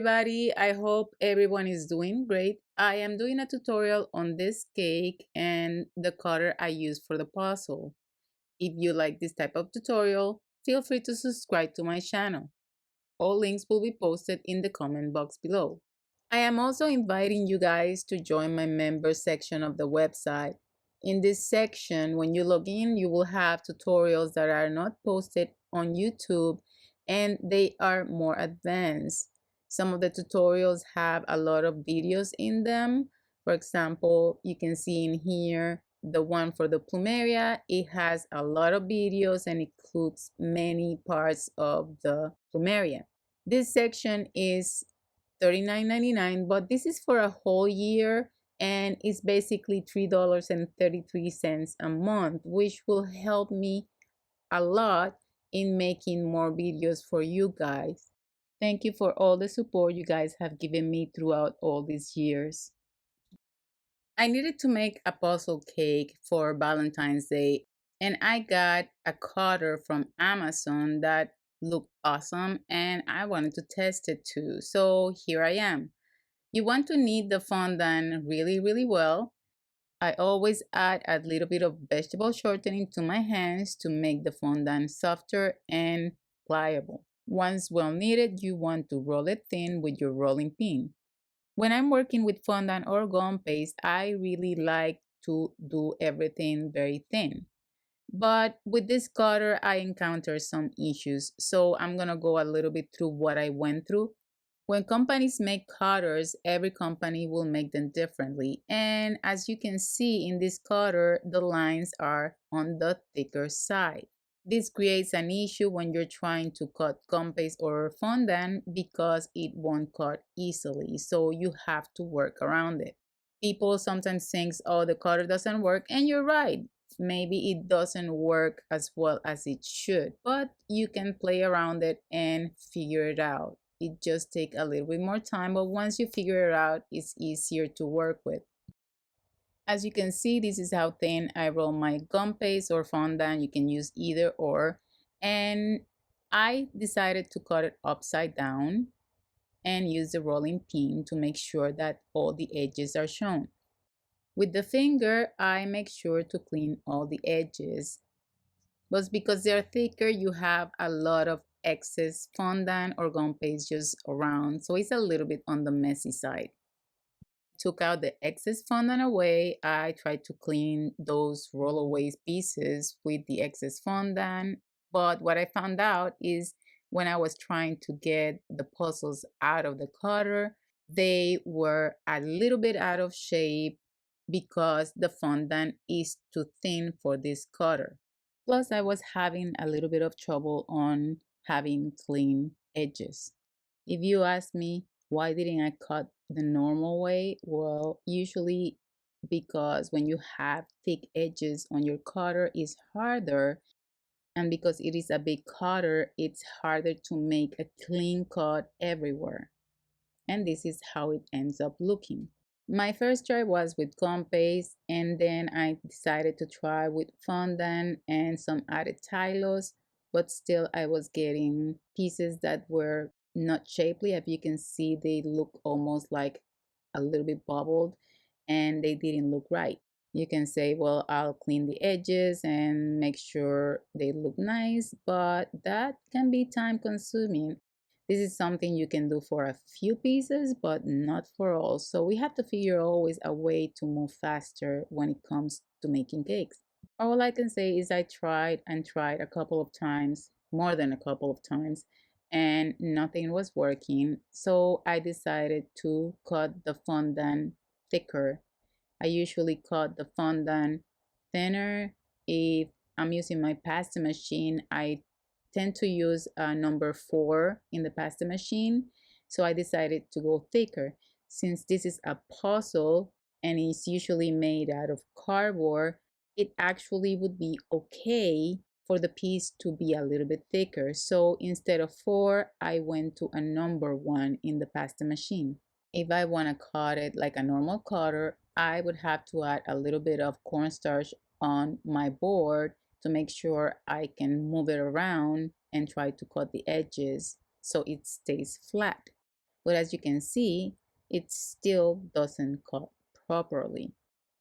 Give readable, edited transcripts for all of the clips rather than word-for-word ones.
everybody, I hope everyone is doing great. I am doing a tutorial on this cake and the cutter I use for the puzzle. If you like this type of tutorial, feel free to subscribe to my channel. All links will be posted in the comment box below. I am also inviting you guys to join my member section of the website. In this section, when you log in, you will have tutorials that are not posted on YouTube and they are more advanced. Some of the tutorials have a lot of videos in them. For example, you can see in here the one for the plumeria. It has a lot of videos and includes many parts of the plumeria. This section is $39.99, but this is for a whole year and it's basically $3.33 a month, which will help me a lot in making more videos for you guys. Thank you for all the support you guys have given me throughout all these years. I needed to make a puzzle cake for Valentine's Day, and I got a cutter from Amazon that looked awesome and I wanted to test it too. So here I am. You want to knead the fondant really well. I always add a little bit of vegetable shortening to my hands to make the fondant softer and pliable. Once well kneaded, you want to roll it thin with your rolling pin. When I'm working with fondant or gum paste, I really like to do everything very thin. But with this cutter, I encountered some issues. So I'm gonna go a little bit through what I went through. When companies make cutters, every company will make them differently. And as you can see in this cutter, the lines are on the thicker side. This creates an issue when you're trying to cut gum paste or fondant because it won't cut easily. So you have to work around it. People sometimes think, oh, the cutter doesn't work, and you're right. Maybe it doesn't work as well as it should, but you can play around it and figure it out. It just takes a little bit more time, but once you figure it out, it's easier to work with. As you can see, this is how thin I roll my gum paste or fondant. You can use either or. And I decided to cut it upside down and use the rolling pin to make sure that all the edges are shown. With the finger, I make sure to clean all the edges. But because they're thicker, you have a lot of excess fondant or gum paste just around, so it's a little bit on the messy side. Took out the excess fondant away. I tried to clean those rollaway pieces with the excess fondant, but what I found out is when I was trying to get the puzzles out of the cutter, they were a little bit out of shape because the fondant is too thin for this cutter. Plus, I was having a little bit of trouble on having clean edges. If you ask me why didn't I cut the normal way, well, usually because when you have thick edges on your cutter, it's harder, and because it is a big cutter, it's harder to make a clean cut everywhere. And this is how it ends up looking. My first try was with gum paste, and then I decided to try with fondant and some added tylose, but still I was getting pieces that were not shapely. As you can see, they look almost like a little bit bubbled and they didn't look right. You can say, well, I'll clean the edges and make sure they look nice, but that can be time consuming. This is something you can do for a few pieces, but not for all. So we have to figure always a way to move faster when it comes to making cakes. All I can say is I tried and tried a couple of times, more than a couple of times, and nothing was working. So I decided to cut the fondant thicker. I usually cut the fondant thinner. If I'm using my pasta machine, I tend to use number 4 in the pasta machine. So I decided to go thicker. Since this is a puzzle and it's usually made out of cardboard, it actually would be okay for the piece to be a little bit thicker. So instead of 4, I went to a number 1 in the pasta machine. If I want to cut it like a normal cutter, I would have to add a little bit of cornstarch on my board to make sure I can move it around and try to cut the edges so it stays flat. but as you can see, it still doesn't cut properly.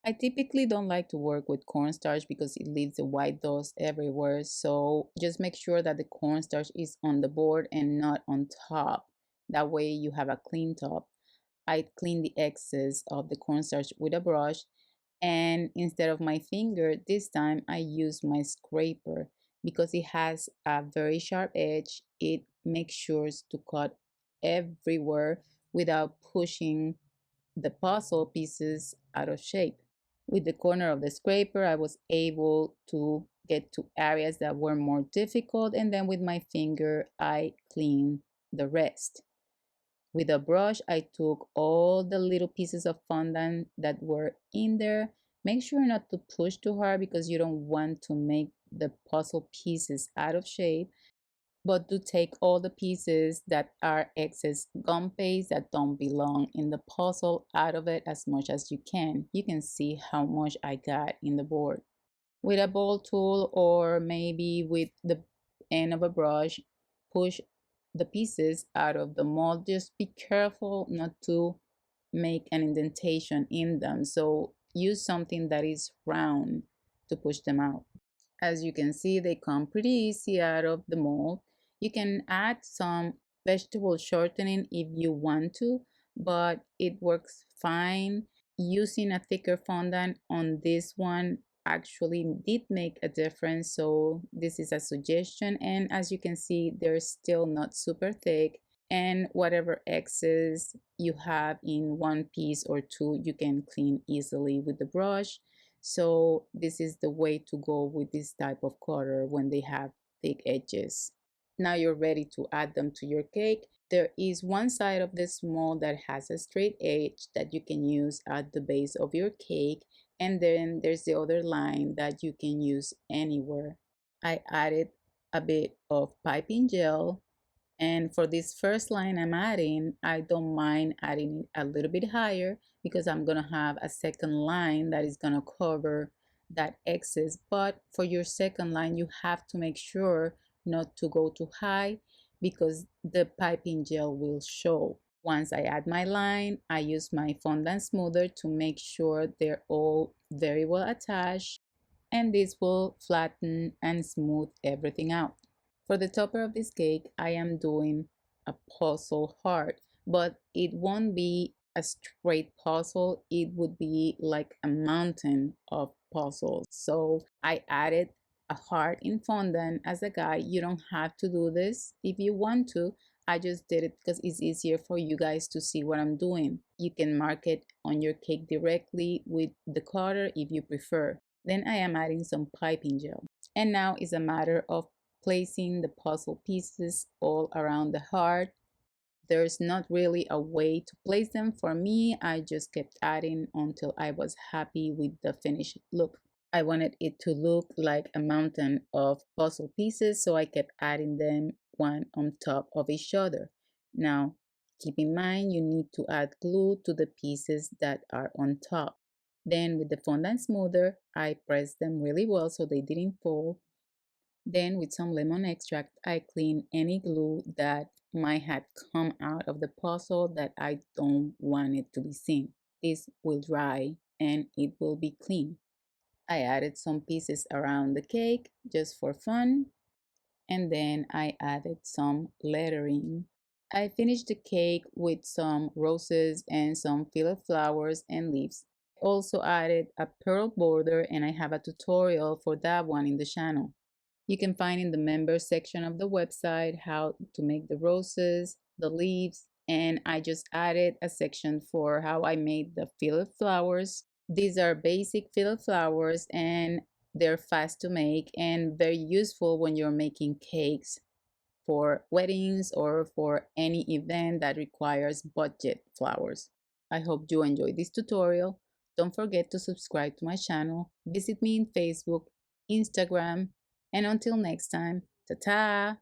I typically don't like to work with cornstarch because it leaves the white dust everywhere, so just make sure that the cornstarch is on the board and not on top. That way you have a clean top. I clean the excess of the cornstarch with a brush, and instead of my finger this time I use my scraper because it has a very sharp edge. It makes sure to cut everywhere without pushing the puzzle pieces out of shape. With the corner of the scraper I was able to get to areas that were more difficult, and then with my finger I clean the rest. With a brush, I took all the little pieces of fondant that were in there. Make sure not to push too hard because you don't want to make the puzzle pieces out of shape, but to take all the pieces that are excess gum paste that don't belong in the puzzle out of it as much as you can. You can see how much I got in the board. With a ball tool or maybe with the end of a brush, push the pieces out of the mold. Just be careful not to make an indentation in them. So use something that is round to push them out. As you can see, they come pretty easy out of the mold. You can add some vegetable shortening if you want to, but it works fine. Using a thicker fondant on this one actually did make a difference, so this is a suggestion. And as you can see, they're still not super thick, and whatever excess you have in one piece or two you can clean easily with the brush. So this is the way to go with this type of cutter when they have thick edges. Now you're ready to add them to your cake. There is one side of this mold that has a straight edge that you can use at the base of your cake, and then there's the other line that you can use anywhere. I added a bit of piping gel, and for this first line I'm adding, I don't mind adding it a little bit higher because I'm gonna have a second line that is gonna cover that excess. But for your second line, you have to make sure not to go too high because the piping gel will show. Once I add my line, I use my fondant smoother to make sure they're all very well attached, and this will flatten and smooth everything out. For the topper of this cake, I am doing a puzzle heart, but it won't be a straight puzzle. It would be like a mountain of puzzles. So I added a heart in fondant as a guide. You don't have to do this if you want to. I just did it because it's easier for you guys to see what I'm doing. You can mark it on your cake directly with the cutter if you prefer. Then I am adding some piping gel. And now it's a matter of placing the puzzle pieces all around the heart. There's not really a way to place them. For me, I just kept adding until I was happy with the finished look. I wanted it to look like a mountain of puzzle pieces, so I kept adding them one on top of each other. Now, keep in mind you need to add glue to the pieces that are on top. Then with the fondant smoother, I pressed them really well so they didn't fall. Then with some lemon extract, I clean any glue that might have come out of the puzzle that I don't want it to be seen. This will dry and it will be clean. I added some pieces around the cake just for fun, and then I added some lettering. I finished the cake with some roses and some filled flowers and leaves. Also added a pearl border, and I have a tutorial for that one in the channel. You can find in the members section of the website how to make the roses, the leaves, and I just added a section for how I made the filled flowers. These are basic filled flowers and they're fast to make and very useful when you're making cakes for weddings or for any event that requires budget flowers. I hope you enjoyed this tutorial. Don't forget to subscribe to my channel, visit me in Facebook, Instagram, and until next time, ta-ta!